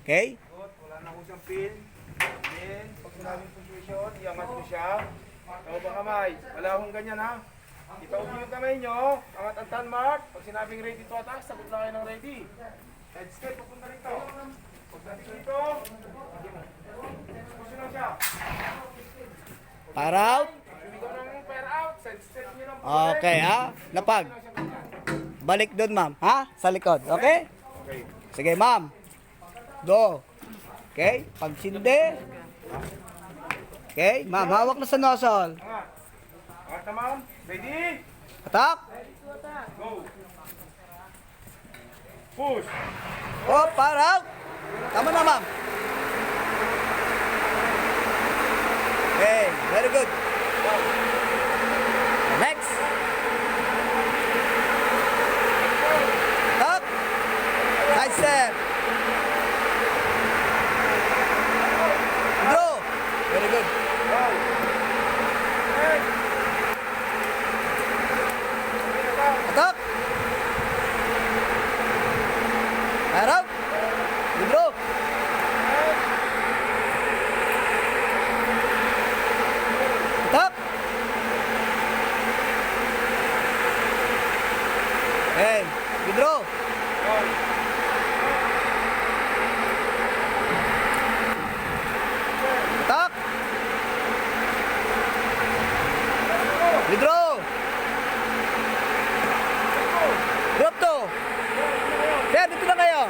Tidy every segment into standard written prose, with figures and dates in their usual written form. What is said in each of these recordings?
Okay? Good. Wala na ho siyang pin. Then, pag sinabing position, iangat mo siya. Tawag ang kamay. Wala hong ganyan ha. Itaog niyo yung kamay nyo. Angat ang tan mark. Pag sinabing ready to attack, sagot lang kayo ng ready. Side step, pupunta rito. Pagdating dito, position lang siya. Fire out. Sumigaw ng fire out. Side step niyo lang. Okay, ha? Lapag. Balik doon, ma'am. Ha? Sa likod. Okay? Okay. Sige, ma'am. Go. Okay? Pagsindi. Okay? Ma'am, hawak na sa nozzle. Angat. Angat na ma'am. Ready? Attack. Go. Push. Oh, fire out. Tama na, ma'am. Okay, very good. Next. Up. Side step. Draw. Very good. Go. Hey. Attack. Fire out. Withdraw. Attack. Hey, withdraw. Attack. Withdraw. Drop to. Sir, dito na kayo.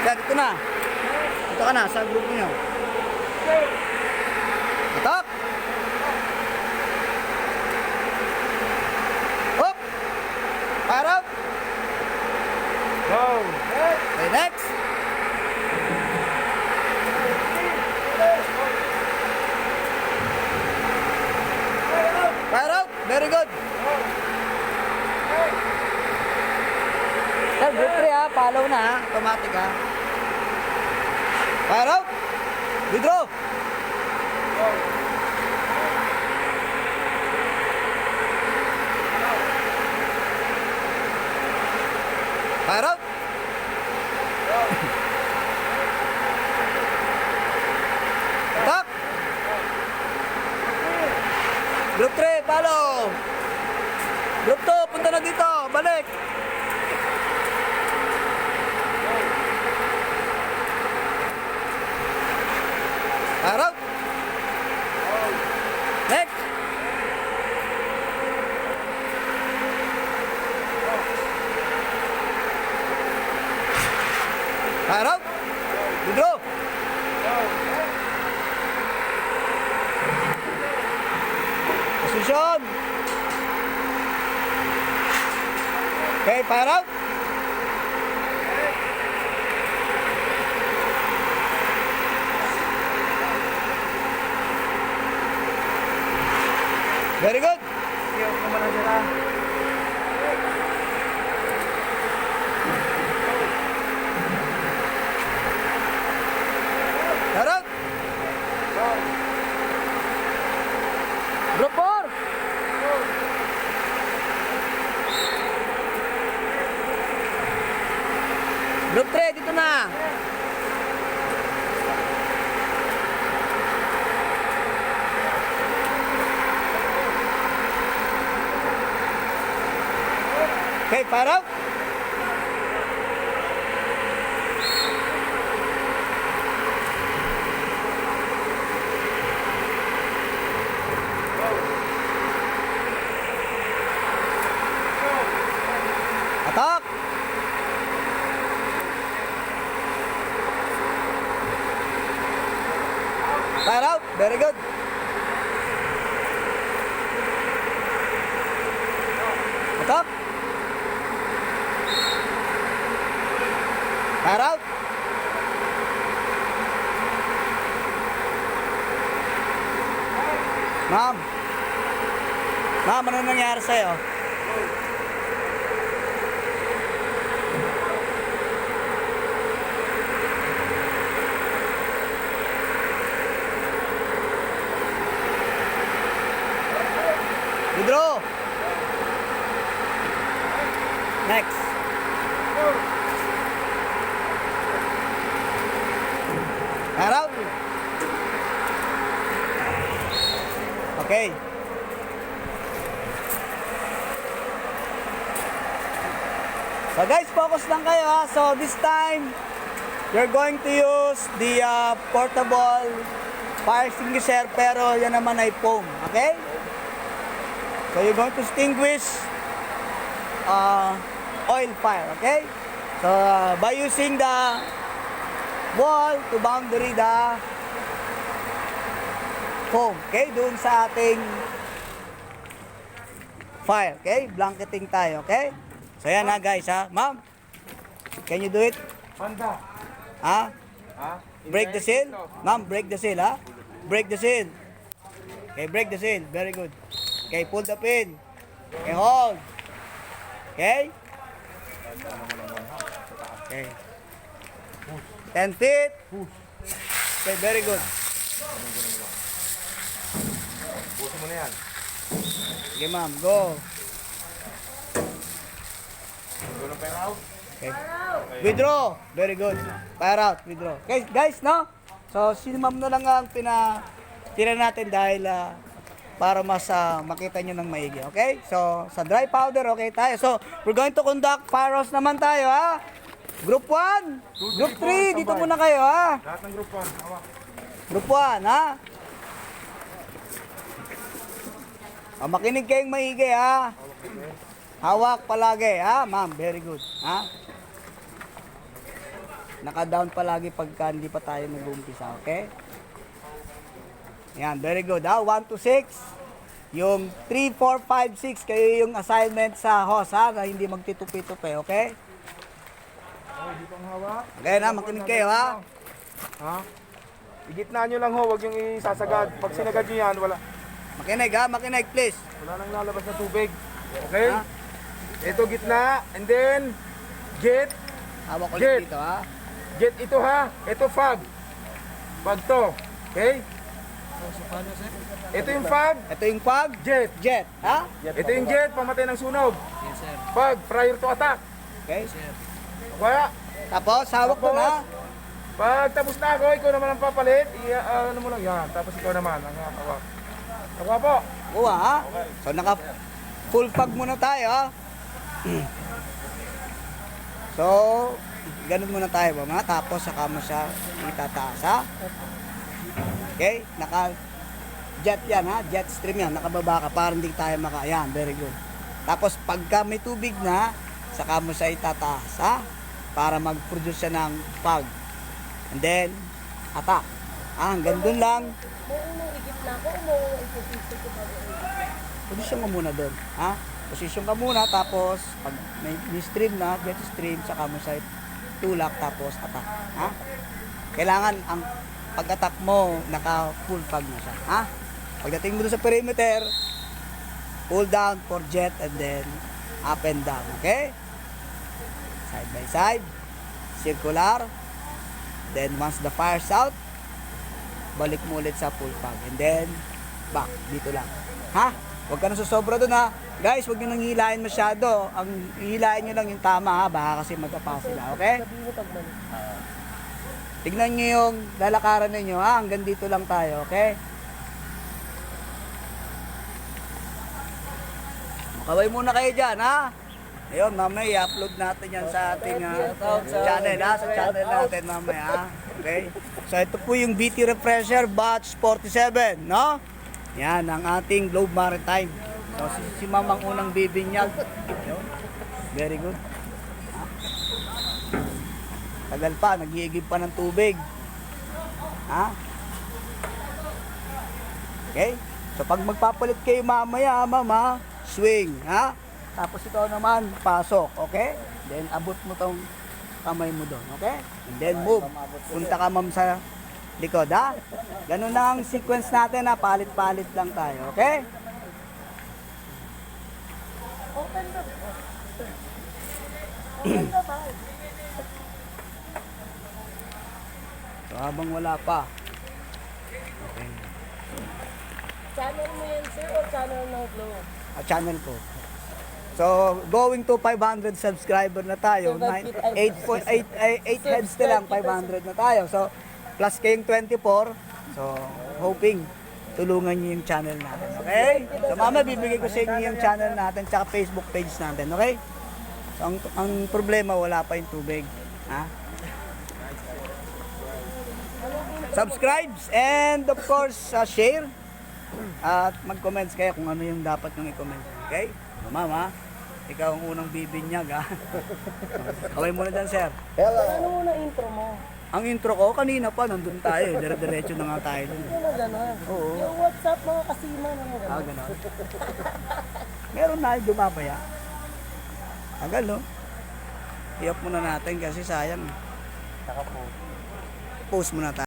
Sir, dito na. Dito ka na sa grupo nyo. Attack. Hop. Fire out. Go. Okay, next. Fire out. Very good. Sir, group 3 ha. Follow na ha. Automatic ha. Fire out. Withdraw. Fire out. Attack. Group 3, follow. Group 2, punta na dito. Balik. Fire out. Next. Fire out. Withdraw. Position. Okay, fire out. Very good. Iyaw ko ba na sila? Fire out. Group 4. Group 3, dito na. Okay, fire out. Attack. Fire out. Very good. Attack. Fire out. Ma'am. Ma'am, ano nangyari sa'yo? Withdraw. Next. Fire out. Okay. So guys, focus lang kayo ha. So this time, you're going to use the portable fire extinguisher, pero yan naman ay foam. Okay? So you're going to extinguish oil fire. Okay? So by using the wall to boundary the foam. Okay? Doon sa ating fire. Okay? Blanketing tayo. Okay? So yan ha guys ha. Ma'am, can you do it? Panda. Ha? Ha? Break the seal? Ma'am, break the seal ha? Break the seal. Okay, break the seal. Very good. Okay, pull the pin. Okay, hold. Okay? Okay. 10 feet. Okay, very good. Buso mo na yan. Okay ma'am, go. Go ng fire out. Okay. Withdraw. Very good. Fire out. Withdraw. Okay, guys, no? So, si ma'am na lang ang tira natin dahil para mas makita nyo ng maigi. Okay? So, sa dry powder, okay tayo. So, we're going to conduct fire house naman tayo, ha? Group 1, Group 3, dito muna kayo, ha? Lahat ng group 1. Hawak. Group 1, ha? Makinig kayong maigi, ha? Hawak palagi, ha? Ma'am, very good, ha? Naka-down palagi pagka hindi pa tayo nag-uumpisa, okay? Yan, very good, ha? 1 to 6. Yung 3, 4, 5, 6, kayo yung assignment sa host, ha? Na hindi magtitupi-tupi, okay? Oh, dito ang hawak. Okay na, makinig kayo, ha? Ha? Igitna nyo lang ho, huwag yung isasagad. Pag sinagad nyo yan, wala. Makinig, ha? Makinig, please. Wala nang lalabas na tubig. Okay? Ha? Ito gitna, and then, get. Hawak ulit Jet. dito, ha? Get ito ha. Ito fog. Fog to. Okay? Ito yung fog. Ito yung fog. Jet. Jet, ha? Ito yung jet, pamatay ng sunog. Yes, sir. Fog, prior to attack. Okay? Kaya, Tapos, hawak ko na. pag tapos na ako, ikaw naman ang papalit. Ano mo lang yan. Tapos ikaw naman ang hawak. Hawak po. Kuha, ha? So, naka full fog muna tayo, ha? So, ganun muna tayo, ba? Tapos, saka mo siya itataas, ha? Okay? Naka jet yan, ha? Jet stream yan. Nakababa ka para hindi tayo Yan, very good. Tapos, pagka may tubig na, saka mo siya itataas, ha? Para mag-produce siya ng fog. And then, attack. Hanggang dun lang. Maunang igit na ako o maunang iposisyon ko bago Posisyon ka muna doon, ha? Posisyon ka muna, tapos pag may stream na, jet stream, saka mo sa tulak, tapos attack, ha? Kailangan ang pag-attack mo, naka full fog na siya, ha? Pagdating mo doon sa perimeter, pull down for jet and then up and down, okay? Side by side, circular, then once the fire's out, balik mo ulit sa full fog, and then back, dito lang, ha? Huwag ka na susobra doon, ha? Guys, huwag nyo nang hilahin masyado. Ang hilahin nyo lang yung tama, ha? Baka kasi magkapa sila, okay? sabihin mo pagbalik. Tignan nyo yung lalakaran ninyo, ha? Hanggang dito lang tayo, okay? Makaway muna kayo dyan, ha? Ayun, mamaya i-upload natin yan sa ating channel, ha? Sa channel natin mamaya, ha? Okay? So, ito po yung BT Refresher Batch 47, no? Yan, ang ating Globe Maritime. So, si Ma'am ang unang bibinyag. Yun. Very good. Ha? Tagal pa, nag-iigib pa ng tubig. Ha? Okay? So, pag magpapalit kayo mamaya, Mama, swing, ha? Tapos ito naman, pasok, okay? Then, abot mo tong kamay mo doon, okay? And then, move. Punta ka, Ma'am, sa likod, ha? Ganun na ang sequence natin, ha? Palit-palit lang tayo, okay? Open the Open the valve. So, habang wala pa. Okay. Channel mo yan, sir, o channel ng globe? channel ko. So, going to 500 subscriber na tayo. 8 heads na lang, 500 na tayo. So, plus kayong 24. So, hoping tulungan niyo yung channel natin. Okay? So, mama, bibigay ko sa inyo yung channel natin tsaka Facebook page natin. Okay? So, ang problema, wala pa yung tubig. Ha? Subscribe and of course, share. At mag-comments kayo kung ano yung dapat nyo i-comment. Okay? So, mama, ikaw ang unang bibinyag, ha? Kaway muna dyan, sir. Ano muna intro mo? Ang intro ko, kanina pa, nandun tayo. Dire-diretso na nga tayo dun. Ano gano'n? Oo. Yung WhatsApp mga kasima na mo gano'n. Gano'n. Meron na yung dumapaya. Tagal, no? I-off muna natin kasi sayang. Post muna tayo.